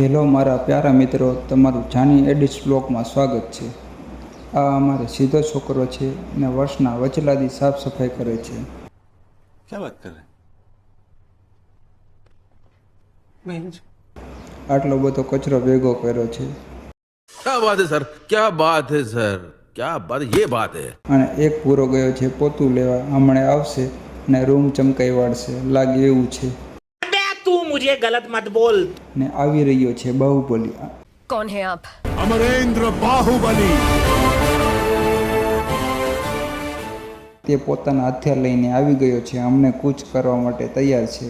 Hello મારા પ્યારા મિત્રો, તમારું જાની એડિટ્સ બ્લોગમાં સ્વાગત છે। આ અમારે સીધો છોકરો છે અને વર્ષના વચલાદી સાફ સફાઈ કરે છે। क्या बात कर रहे हैं? આટલો બધો કચરો ભેગો કર્યો છે क्या बात है सर, क्या बात है सर, क्या बात, ये बात है। અને એક પૂરો ગયો છે પોતું લેવા, હમણાં આવશે અને રૂમ ચમકાઈ વાળશે, લાગે એવું છે। तू मुझे गलत मत बोल। ને આવી રહ્યો છે બાહુબલી। कौन है आप? अमरेंद्र बाहुबली। તે પોતાના હથિયાર લઈને આવી ગયો છે, અમને કૂચ કરવા માટે તૈયાર છે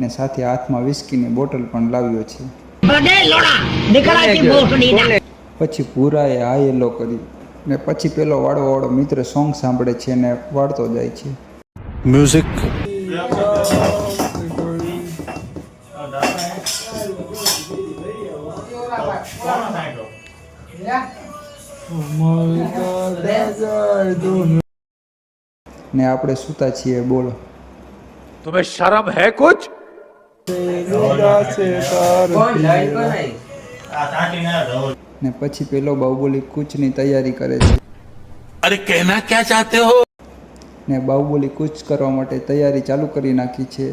ને સાથે હાથમાં વિસ્કીની બોટલ પણ લાવ્યો છે। પછી પૂરાએ હા હેલો કરી ને પછી પેલો વાળો મિત્ર સોંગ સાંભળે છે ને વાળતો જાય છે। म्यूजिक। ને આપણે સૂતા છીએ, બોલો। तुम्हें शर्म है कुछ? ને પછી પેલો બાહુબલી કૂચની તૈયારી કરે છે अरे कहना क्या चाहते हो? ને બાહુબલી કૂચ કરવા માટે તૈયારી ચાલુ કરી નાખી છે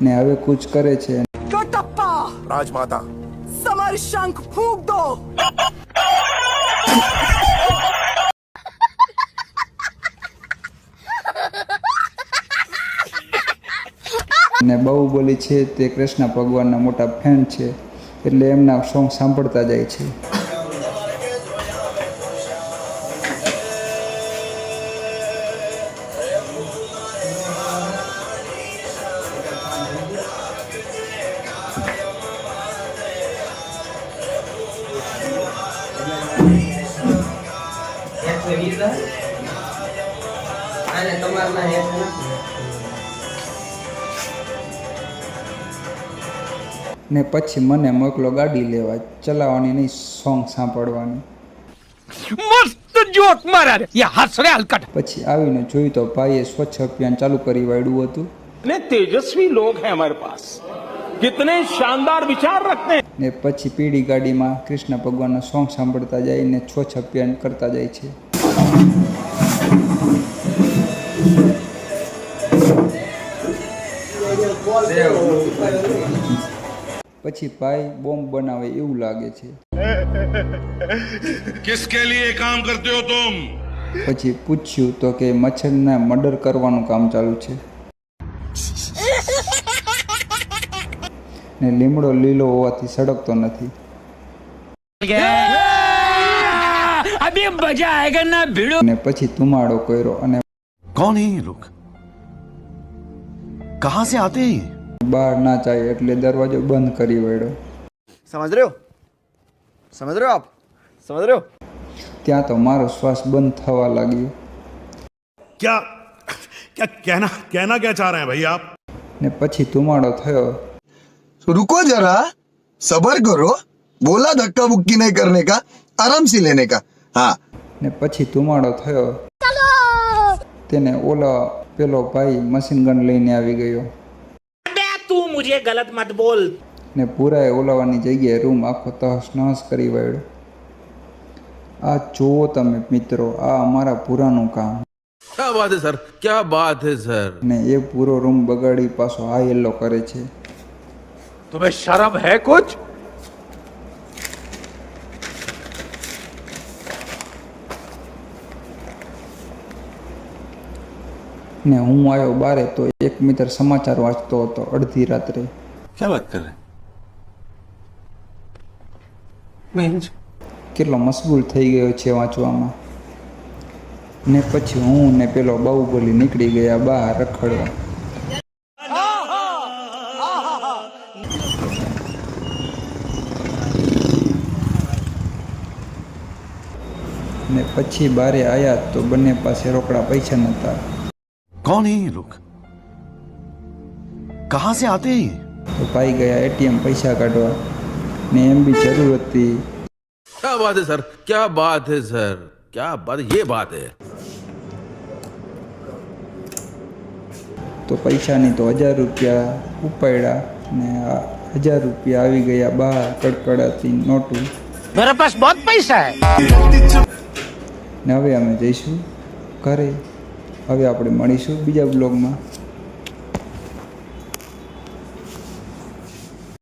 ને હવે કૂચ કરે છે। राजमाता। समर शंख फूंक दो। ને બાહુબલી છે તે કૃષ્ણ ભગવાનના મોટા ફેન છે, એટલે એમના સોંગ સાંભળતા જાય છે। ને પછી મને મોકલો ગાડી લેવા, ચલાવવાની નહીં, સોંગ સાંભળવાની। मस्त जोक मारा रे, ये हंस रहे हलकट। પછી આવીને જોયું તો ભાઈએ સ્વચ્છ અભિયાન ચાલુ કરી વાળ્યું હતું कितने तेजस्वी लोग हैं हमारे पास, कितने शानदार विचार रखते हैं। ને પછી પીળી ગાડીમાં કૃષ્ણ ભગવાનના સોંગ સાંભળતા જાય ને સ્વચ્છ અભિયાન કરતા જાય છે। પછી ભાઈ બોમ્બ બનાવે એવું લાગે છે। किसके लिए काम करते हो तुम? પછી પૂછ્યું તો કે મચ્છરને મર્ડર કરવાનું કામ ચાલુ છે। ને લીમડો લીલો હોવાથી સડકતો નથી। अभी मजा आएगा ना भिड़ो। ને પછી ધુમાડો કર્યો અને कौन है ये लोग? कहां से आते हैं ये? બહાર ના જાય એટલે દરવાજો બંધ કરી વાળ્યો। समझ रहे हो? समझ रहे हो आप? समझ रहे हो? ત્યાં તો મારો શ્વાસ બંધ થવા લાગ્યો क्या क्या कहना कहना क्या चाह रहे हैं भाई आप? ને પછી ધુમાડો થયો रुको जरा, सबर करो। बोला धक्का बुक्की नहीं करने का, आराम से लेने का। हाँ। ને પછી ધુમાડો થયો તેને પેલો ભાઈ મશીન ગન લઈને આવી ગયો तू मुझे गलत मत बोल। ને પૂરાએ ઓલાવાની જગ્યાએ રૂમ આખો તહસ નહસ કરી વાળ્યો। આ જુઓ તમે મિત્રો, આ અમારા પૂરાનું કામ। क्या बात है सर, क्या बात है सर। ને એ પૂરો રૂમ બગાડી પાછો હા હેલો કરે છે। तुम्हें शर्म है कुछ? ને હું આવ્યો બારે તો એક મિત્ર સમાચાર વાંચતો હતો અડધી રાત્રે। क्या बात कर रहे हैं? કેટલો મશગુલ થઈ ગયો છે વાંચવામાં। ને પછી હું ને પેલો બાહુબલી નીકળી ગયા બહાર રખડવા। ને પછી બારે આયા તો બંને પાસે રોકડા પૈસા નહોતા। कौन है ये लोग? कहां से आते हैं ये? તો ભાઈ ગયા એટીએમ પૈસા કાઢવા ને એમ બી જરૂર હતી। क्या बात है सर, क्या बात है सर, क्या बात, ये बात है। તો પૈસાની તો 1000 રૂપિયા ઉપાડ્યા ને 1000 રૂપિયા આવી ગયા બહાર કડકડાતી નોટું. मेरे पास बहुत पैसा है. ને હવે અમે જઈશું ઘરે. હવે આપણે મળીશું બીજા બ્લોગમાં.